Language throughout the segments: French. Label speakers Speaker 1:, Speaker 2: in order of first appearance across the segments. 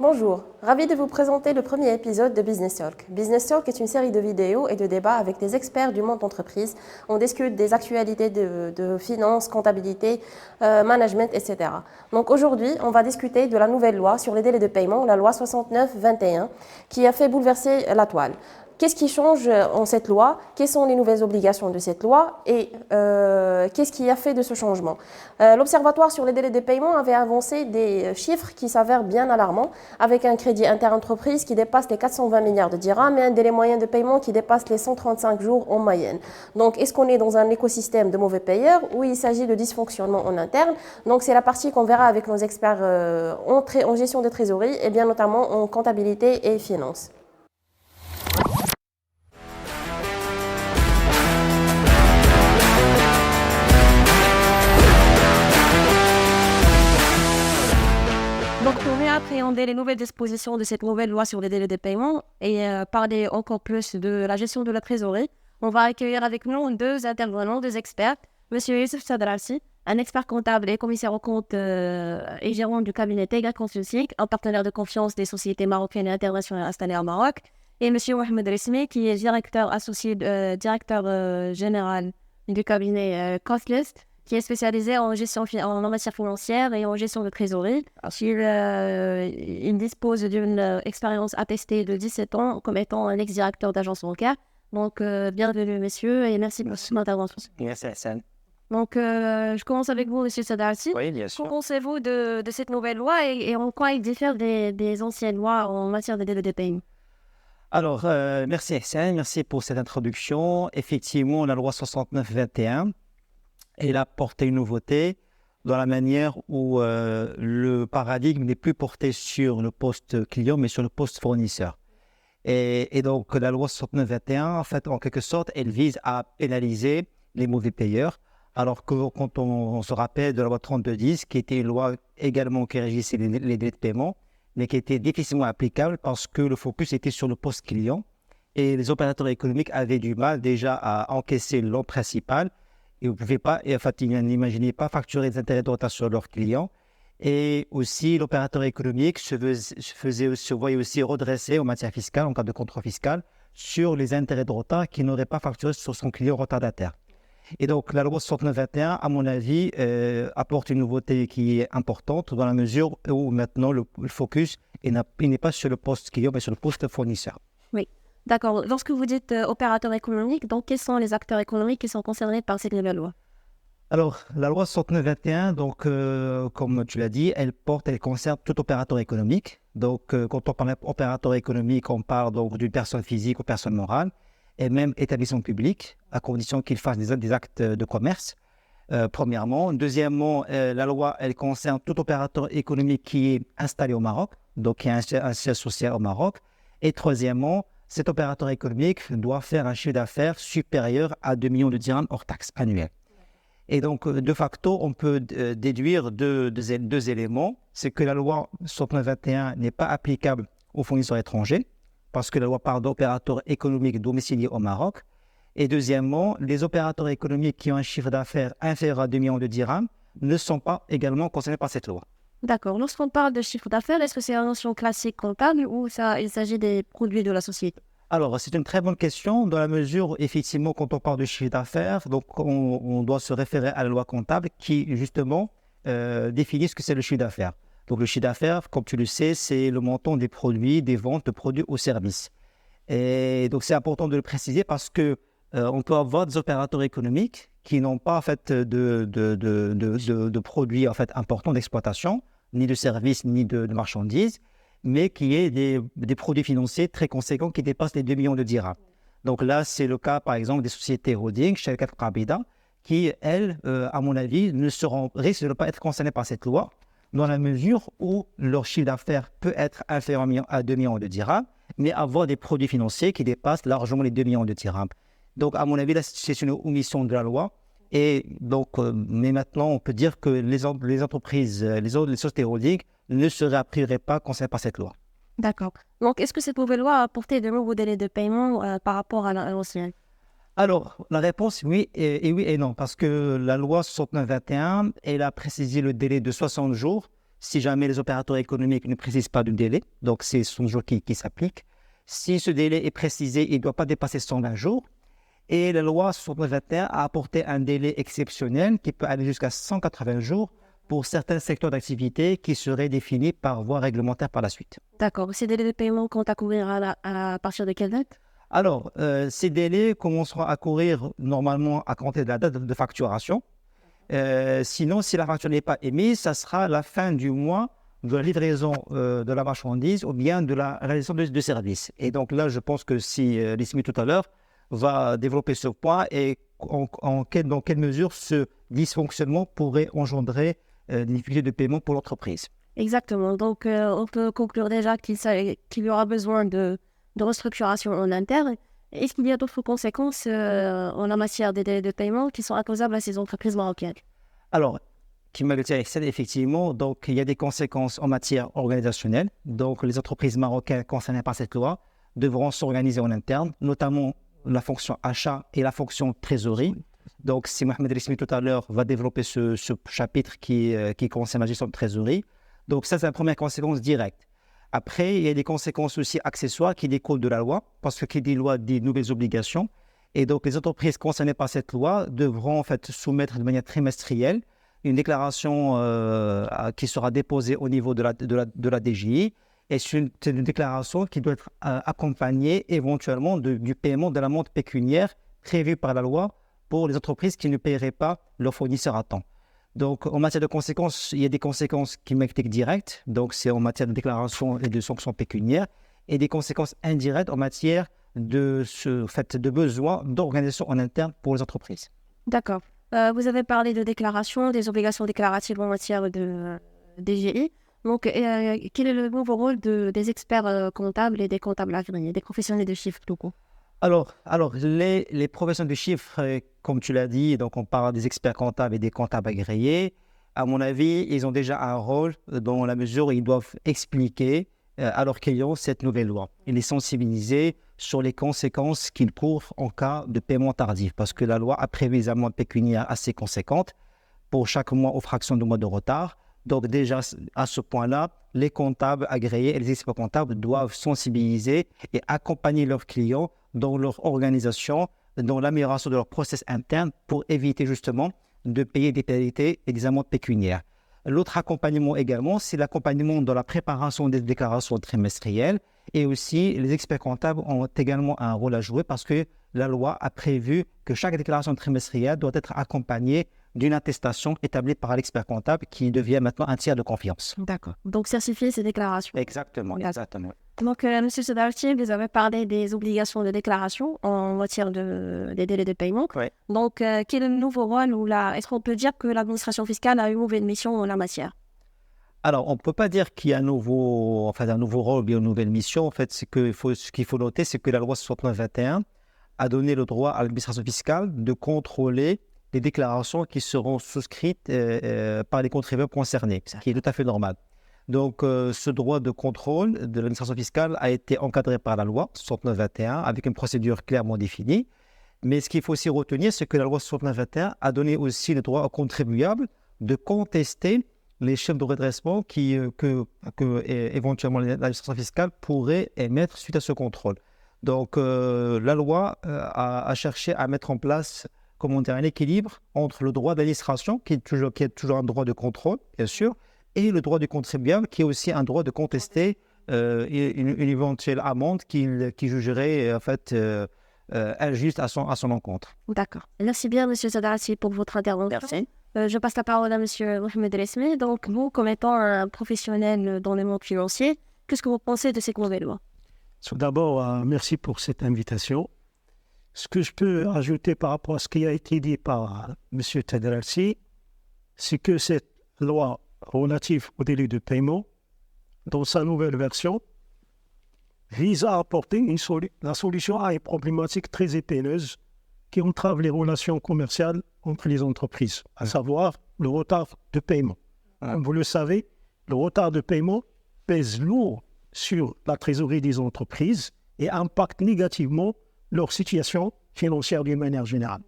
Speaker 1: Bonjour, ravi de vous présenter le premier épisode de Business Talk. Business Talk est une série de vidéos et de débats avec des experts du monde d'entreprise. On discute des actualités de finance, comptabilité, management, etc. Donc aujourd'hui, on va discuter de la nouvelle loi sur les délais de paiement, la loi 69-21, qui a fait bouleverser la toile. Qu'est-ce qui change en cette loi? Quelles sont les nouvelles obligations de cette loi? Et qu'est-ce qui a fait de ce changement? L'Observatoire sur les délais de paiement avait avancé des chiffres qui s'avèrent bien alarmants, avec un crédit interentreprise qui dépasse les 420 milliards de dirhams et un délai moyen de paiement qui dépasse les 135 jours en moyenne. Donc, est-ce qu'on est dans un écosystème de mauvais payeurs ou il s'agit de dysfonctionnement en interne? Donc, c'est la partie qu'on verra avec nos experts en gestion de trésorerie et bien notamment en comptabilité et finance. Donc, pour mieux appréhender les nouvelles dispositions de cette nouvelle loi sur les délais de paiement et parler encore plus de la gestion de la trésorerie, on va accueillir avec nous deux intervenants, deux experts. Monsieur Youssef Sadralsi, un expert comptable et commissaire aux comptes et gérant du cabinet Tegra Consulting, un partenaire de confiance des sociétés marocaines et internationales installées au Maroc. Et Monsieur Mohamed Resmi, qui est directeur associé, directeur général du cabinet Costlist, qui est spécialisé en en matière financière et en gestion de trésorerie. Il dispose d'une expérience attestée de 17 ans comme étant un ex-directeur d'agence bancaire. Donc, bienvenue, messieurs, et merci pour cette intervention.
Speaker 2: Merci Hassan.
Speaker 1: Donc, je commence avec vous, monsieur Sadarsi.
Speaker 2: Oui, bien sûr.
Speaker 1: Qu'en pensez-vous de cette nouvelle loi et en quoi il diffère des anciennes lois en matière de délai de paiement?
Speaker 2: Alors, merci Hassan, merci pour cette introduction. Effectivement, la loi 69-21, elle a porté une nouveauté dans la manière où le paradigme n'est plus porté sur le poste client, mais sur le poste fournisseur. Et donc, la loi 69-21, en fait, en quelque sorte, elle vise à pénaliser les mauvais payeurs. Alors que quand on se rappelle de la loi 3210, qui était une loi également qui régissait les délais de paiement, mais qui était difficilement applicable parce que le focus était sur le poste client et les opérateurs économiques avaient du mal déjà à encaisser le lot principal et vous ne pouviez pas, et en fait, ils n'imaginaient pas facturer des intérêts de retard sur leurs clients. Et aussi, l'opérateur économique se voyait aussi redressé en matière fiscale, en cas de contrôle fiscal, sur les intérêts de retard qu'il n'aurait pas facturé sur son client retardataire. Et donc, la loi 69-21, à mon avis, apporte une nouveauté qui est importante dans la mesure où maintenant le focus n'est pas sur le poste client, mais sur le poste fournisseur.
Speaker 1: Oui, d'accord. Lorsque vous dites opérateur économique, donc quels sont les acteurs économiques qui sont concernés par cette nouvelle loi?
Speaker 2: Alors, la loi 69-21, donc, comme tu l'as dit, elle concerne tout opérateur économique. Donc, quand on parle d'opérateur économique, on parle donc d'une personne physique ou personne morale, et même établissement public, à condition qu'il fasse des actes de commerce, premièrement. Deuxièmement, la loi, elle concerne tout opérateur économique qui est installé au Maroc, donc qui a un siège social au Maroc. Et troisièmement, cet opérateur économique doit faire un chiffre d'affaires supérieur à 2 millions de dirhams hors taxes annuels. Et donc, de facto, on peut déduire deux éléments. C'est que la loi 69-21 n'est pas applicable aux fournisseurs étrangers, parce que la loi parle d'opérateurs économiques domiciliés au Maroc. Et deuxièmement, les opérateurs économiques qui ont un chiffre d'affaires inférieur à 2 millions de dirhams ne sont pas également concernés par cette loi.
Speaker 1: D'accord. Lorsqu'on parle de chiffre d'affaires, est-ce que c'est une notion classique comptable ou il s'agit des produits de la société?
Speaker 2: Alors, c'est une très bonne question dans la mesure où, effectivement, quand on parle de chiffre d'affaires, donc on doit se référer à la loi comptable qui, justement, définit ce que c'est le chiffre d'affaires. Donc, le chiffre d'affaires, comme tu le sais, c'est le montant des produits, des ventes de produits ou services. Et donc, c'est important de le préciser parce que on peut avoir des opérateurs économiques qui n'ont pas en fait de produits en fait importants d'exploitation, ni de services, ni de marchandises, mais qui est des produits financiers très conséquents qui dépassent les 2 millions de dirhams. Donc là, c'est le cas, par exemple, des sociétés holding, Sherkat Qabida, qui, elles, à mon avis, risquent de ne pas être concernées par cette loi, dans la mesure où leur chiffre d'affaires peut être inférieur à 2 millions de dirhams, mais avoir des produits financiers qui dépassent largement les 2 millions de dirhams. Donc, à mon avis, là, c'est une omission de la loi. Et donc, mais maintenant, on peut dire que les entreprises, les sociétés holding ne seraient a priori pas concernées par cette loi.
Speaker 1: D'accord. Donc, est-ce que cette nouvelle loi a apporté de nouveaux délais de paiement par rapport à l'ancienne?
Speaker 2: Alors, la réponse, oui et non, parce que la loi 69-21, elle a précisé le délai de 60 jours si jamais les opérateurs économiques ne précisent pas de délai. Donc, c'est 100 jours qui s'applique. Si ce délai est précisé, il ne doit pas dépasser 120 jours. Et la loi 69/21 a apporté un délai exceptionnel qui peut aller jusqu'à 180 jours pour certains secteurs d'activité qui seraient définis par voie réglementaire par la suite.
Speaker 1: D'accord. Ces délais de paiement comptent à courir à partir de quelle date?
Speaker 2: Alors, ces délais commenceront à courir normalement à compter de la date de facturation. Sinon, si la facture n'est pas émise, ça sera la fin du mois de la livraison de la marchandise ou bien de la réalisation de services. Et donc là, je pense que si l'ISMI tout à l'heure va développer ce point et dans quelle mesure ce dysfonctionnement pourrait engendrer des difficultés de paiement pour l'entreprise.
Speaker 1: Exactement. Donc, on peut conclure déjà qu'il y aura besoin de restructuration en interne. Est-ce qu'il y a d'autres conséquences en la matière des délais de paiement qui sont imposables à ces entreprises marocaines?
Speaker 2: Alors, effectivement, donc, il y a des conséquences en matière organisationnelle. Donc, les entreprises marocaines concernées par cette loi devront s'organiser en interne, notamment la fonction achat et la fonction trésorerie. Donc, si Mohamed Rismi tout à l'heure va développer ce chapitre qui concerne la gestion de trésorerie. Donc, ça, c'est la première conséquence directe. Après, il y a des conséquences aussi accessoires qui découlent de la loi, parce que qui dit loi dit nouvelles obligations. Et donc, les entreprises concernées par cette loi devront en fait soumettre de manière trimestrielle une déclaration qui sera déposée au niveau de la DGI. Et c'est une déclaration qui doit être accompagnée éventuellement du paiement de l'amende pécuniaire prévue par la loi pour les entreprises qui ne paieraient pas leurs fournisseurs à temps. Donc, en matière de conséquences, il y a des conséquences climatiques directes, donc c'est en matière de déclaration et de sanctions pécuniaires, et des conséquences indirectes en matière de besoins d'organisation en interne pour les entreprises.
Speaker 1: D'accord. Vous avez parlé de déclaration, des obligations déclaratives en matière de DGI. Donc, quel est le nouveau rôle des experts comptables et des comptables agréés, des professionnels de chiffres tout court?
Speaker 2: Alors les professionnels de chiffres, comme tu l'as dit, donc on parle des experts comptables et des comptables agréés. À mon avis, ils ont déjà un rôle dans la mesure où ils doivent expliquer à leurs clients cette nouvelle loi et les sensibiliser sur les conséquences qu'ils courent en cas de paiement tardif. Parce que la loi a prévu des amendes pécuniaires assez conséquentes pour chaque mois aux fractions de mois de retard. Donc déjà, à ce point-là, les comptables agréés et les experts comptables doivent sensibiliser et accompagner leurs clients dans leur organisation, dans l'amélioration de leur process interne pour éviter justement de payer des pénalités et des amendes pécuniaires. L'autre accompagnement également, c'est l'accompagnement dans la préparation des déclarations trimestrielles et aussi les experts comptables ont également un rôle à jouer parce que la loi a prévu que chaque déclaration trimestrielle doit être accompagnée d'une attestation établie par l'expert comptable qui devient maintenant un tiers de confiance.
Speaker 1: D'accord. Donc, certifier ces déclarations.
Speaker 2: Exactement.
Speaker 1: Donc, M. Sadarti, vous avez parlé des obligations de déclaration en matière des délais de paiement.
Speaker 2: Oui.
Speaker 1: Donc, quel est le nouveau rôle est-ce qu'on peut dire que l'administration fiscale a une nouvelle mission en la matière?
Speaker 2: Alors, on ne peut pas dire qu'il y a un nouveau rôle ou bien une nouvelle mission. En fait, ce qu'il faut noter, c'est que la loi 69/21 a donné le droit à l'administration fiscale de contrôler les déclarations qui seront souscrites par les contribuables concernés, ce qui est tout à fait normal. Donc, ce droit de contrôle de l'administration fiscale a été encadré par la loi 69/21 avec une procédure clairement définie. Mais ce qu'il faut aussi retenir, c'est que la loi 69/21 a donné aussi le droit aux contribuables de contester les chefs de redressement que éventuellement l'administration fiscale pourrait émettre suite à ce contrôle. Donc, la loi a cherché à mettre en place un équilibre entre le droit d'administration, qui est toujours un droit de contrôle, bien sûr, et le droit du contribuable, qui est aussi un droit de contester une éventuelle amende qu'il jugerait en fait injuste à son encontre.
Speaker 1: D'accord. Merci bien, M. Sadarti, pour votre intervention.
Speaker 2: Merci.
Speaker 1: Je passe la parole à M. Mohamed Resmi. Donc, vous, comme étant un professionnel dans le monde financier, qu'est-ce que vous pensez de cette nouvelle loi?
Speaker 3: Tout d'abord, merci pour cette invitation. Ce que je peux ajouter par rapport à ce qui a été dit par M. Sadarti, c'est que cette loi relative au délai de paiement, dans sa nouvelle version, vise à apporter la solution à une problématique très épineuse qui entrave les relations commerciales entre les entreprises, à savoir le retard de paiement. Comme vous le savez, le retard de paiement pèse lourd sur la trésorerie des entreprises et impacte négativement leur situation financière d'une manière générale.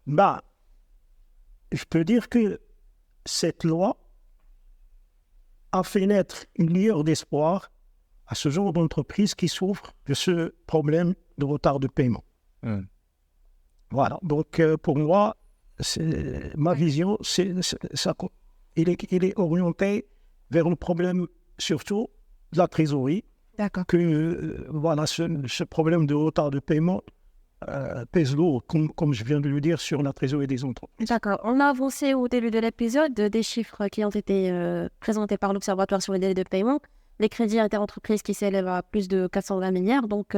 Speaker 3: Je peux dire que cette loi a fait naître une lueur d'espoir à ce genre d'entreprise qui souffre de ce problème de retard de paiement. Voilà, donc pour moi, ma vision, il est orienté vers le problème surtout de la trésorerie.
Speaker 4: D'accord.
Speaker 3: Que voilà, ce problème de retard de paiement pèse lourd, comme je viens de le dire, sur la trésorerie des entreprises.
Speaker 4: D'accord. On a avancé au début de l'épisode des chiffres qui ont été présentés par l'Observatoire sur les délais de paiement. Les crédits interentreprises qui s'élèvent à plus de 420 milliards. Donc,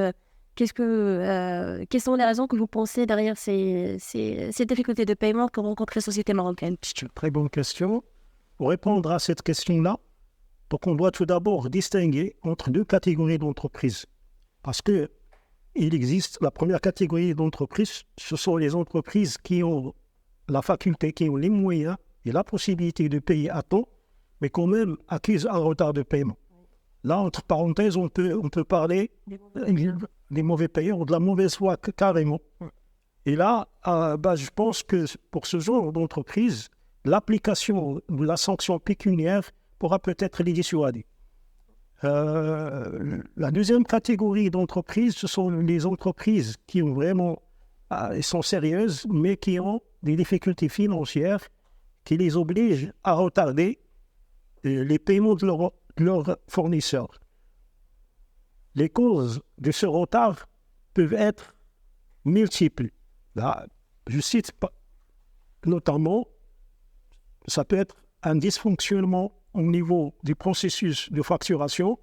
Speaker 4: quelles sont les raisons que vous pensez derrière ces difficultés de paiement que rencontrent les sociétés marocaines?
Speaker 3: C'est une très bonne question. Pour répondre à cette question-là, donc on doit tout d'abord distinguer entre deux catégories d'entreprises. Parce que il existe la première catégorie d'entreprises, ce sont les entreprises qui ont la faculté, qui ont les moyens et la possibilité de payer à temps, mais quand même accusent un retard de paiement. Là, entre parenthèses, on peut parler des mauvais payeurs ou de la mauvaise foi carrément. Et là, je pense que pour ce genre d'entreprise, l'application de la sanction pécuniaire pourra peut-être les dissuader. La deuxième catégorie d'entreprises, ce sont les entreprises qui ont vraiment, sont sérieuses, mais qui ont des difficultés financières qui les obligent à retarder les paiements de leurs fournisseurs. Les causes de ce retard peuvent être multiples. Là, je cite notamment, ça peut être un dysfonctionnement au niveau du processus de facturation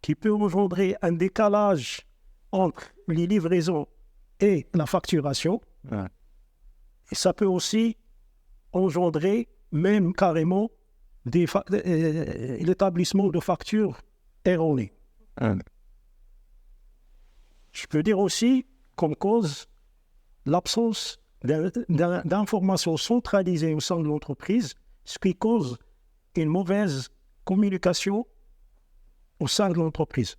Speaker 3: qui peut engendrer un décalage entre les livraisons et la facturation. Ouais. Et ça peut aussi engendrer même carrément l'établissement de factures erronées. Je peux dire aussi, comme cause, l'absence d'informations centralisées au sein de l'entreprise, ce qui cause une mauvaise communication au sein de l'entreprise.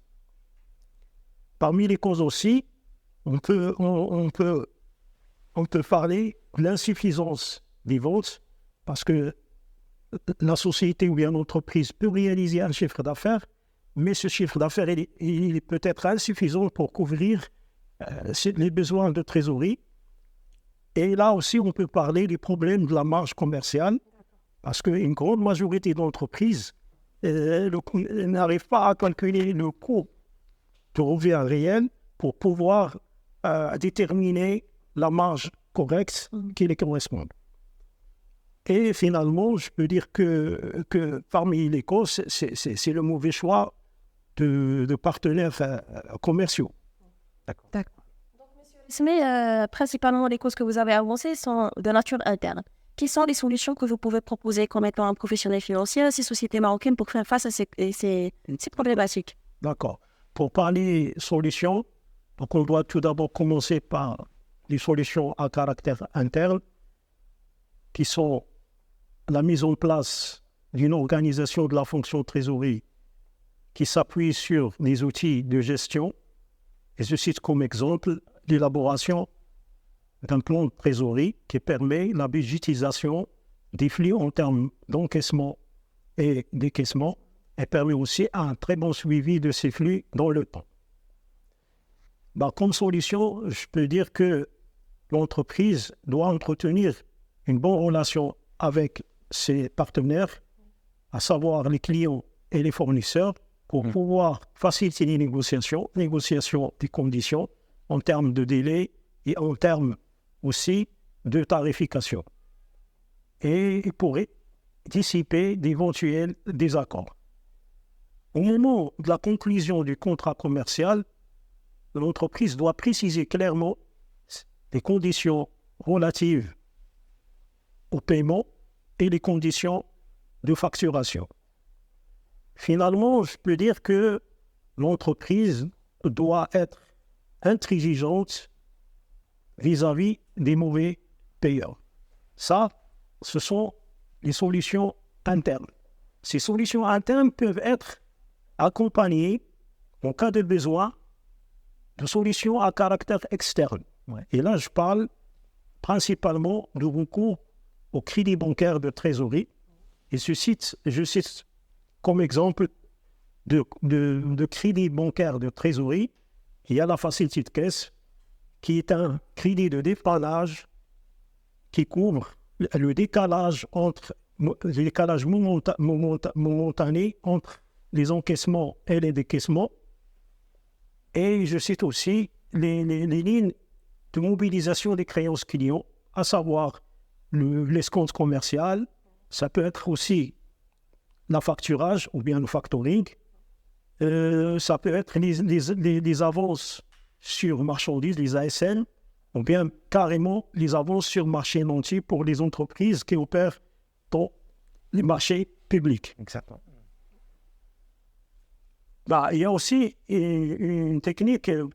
Speaker 3: Parmi les causes aussi, on peut parler de l'insuffisance des ventes, parce que la société ou bien l'entreprise peut réaliser un chiffre d'affaires, mais ce chiffre d'affaires il est peut-être insuffisant pour couvrir les besoins de trésorerie. Et là aussi, on peut parler des problèmes de la marge commerciale, parce qu'une grande majorité d'entreprises n'arrivent pas à calculer le coût de revient réel pour pouvoir déterminer la marge correcte qui les correspond. Et finalement, je peux dire que parmi les causes, c'est le mauvais choix de partenaires commerciaux.
Speaker 4: D'accord. Mais principalement, les causes que vous avez avancées sont de nature interne. Quelles sont les solutions que vous pouvez proposer comme étant un professionnel financier à ces sociétés marocaines pour faire face à ces problématiques?
Speaker 3: D'accord. Pour parler solutions, donc on doit tout d'abord commencer par les solutions à caractère interne, qui sont la mise en place d'une organisation de la fonction trésorerie qui s'appuie sur des outils de gestion. Et je cite comme exemple l'élaboration d'un plan de trésorerie qui permet la budgétisation des flux en termes d'encaissement et décaissement et permet aussi un très bon suivi de ces flux dans le temps. Comme solution, je peux dire que l'entreprise doit entretenir une bonne relation avec ses partenaires, à savoir les clients et les fournisseurs, pour pouvoir faciliter les négociations des conditions en termes de délai et en termes aussi de tarification. Et pour dissiper d'éventuels désaccords. Au moment de la conclusion du contrat commercial, l'entreprise doit préciser clairement les conditions relatives au paiement et les conditions de facturation. Finalement, je peux dire que l'entreprise doit être intransigeante vis-à-vis des mauvais payeurs. Ça, ce sont les solutions internes. Ces solutions internes peuvent être accompagnées, en cas de besoin, de solutions à caractère externe. Ouais. Et là, je parle principalement de recours au crédit bancaire de trésorerie. Et je cite comme exemple de crédit bancaire de trésorerie, il y a la facilité de caisse qui est un crédit de dépannage qui couvre le décalage momentané entre les encaissements et les décaissements. Et je cite aussi les lignes de mobilisation des créances clients, à savoir l'escompte commercial, ça peut être aussi facturage ou bien le factoring, ça peut être les avances sur marchandises, les ASN, ou bien carrément les avances sur marché entier pour les entreprises qui opèrent dans les marchés publics.
Speaker 2: Exactement.
Speaker 3: Il y a aussi une technique que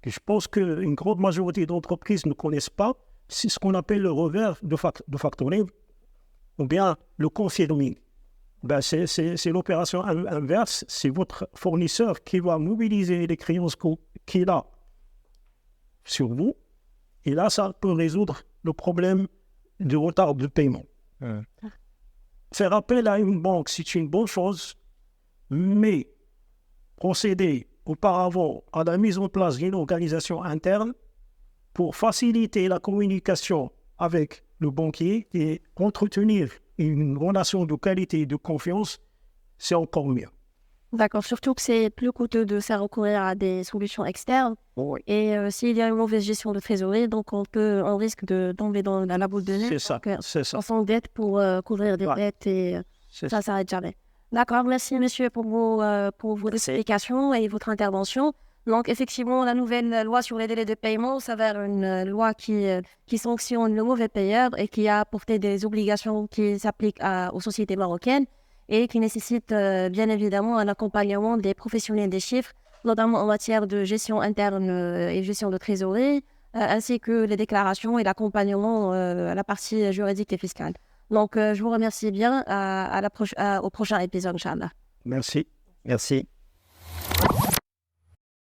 Speaker 3: je pense qu'une grande majorité d'entreprises ne connaissent pas, c'est ce qu'on appelle le revers de factoring, ou bien le confirming. C'est l'opération inverse, c'est votre fournisseur qui va mobiliser les créances qu'il a sur vous, et là, ça peut résoudre le problème de retard de paiement. Faire appel à une banque, c'est une bonne chose, mais procéder auparavant à la mise en place d'une organisation interne pour faciliter la communication avec le banquier et entretenir une relation de qualité et de confiance, c'est encore mieux.
Speaker 4: D'accord, surtout que c'est plus coûteux de faire recourir à des solutions externes.
Speaker 3: Oui.
Speaker 4: Et s'il y a une mauvaise gestion de trésorerie, donc on risque de tomber dans la boule de neige.
Speaker 3: C'est ça,
Speaker 4: Donc,
Speaker 3: c'est ça.
Speaker 4: on s'endette pour couvrir des
Speaker 3: Ouais.
Speaker 4: dettes et
Speaker 3: C'est
Speaker 4: ça s'arrête jamais. D'accord, merci monsieur pour vos explications et votre intervention. Donc effectivement, la nouvelle loi sur les délais de paiement s'avère une loi qui sanctionne le mauvais payeur et qui a apporté des obligations qui s'appliquent aux sociétés marocaines et qui nécessite bien évidemment un accompagnement des professionnels des chiffres, notamment en matière de gestion interne et gestion de trésorerie, ainsi que les déclarations et l'accompagnement à la partie juridique et fiscale. Donc, je vous remercie bien au prochain épisode, Inch'Allah.
Speaker 3: Merci.
Speaker 2: Merci.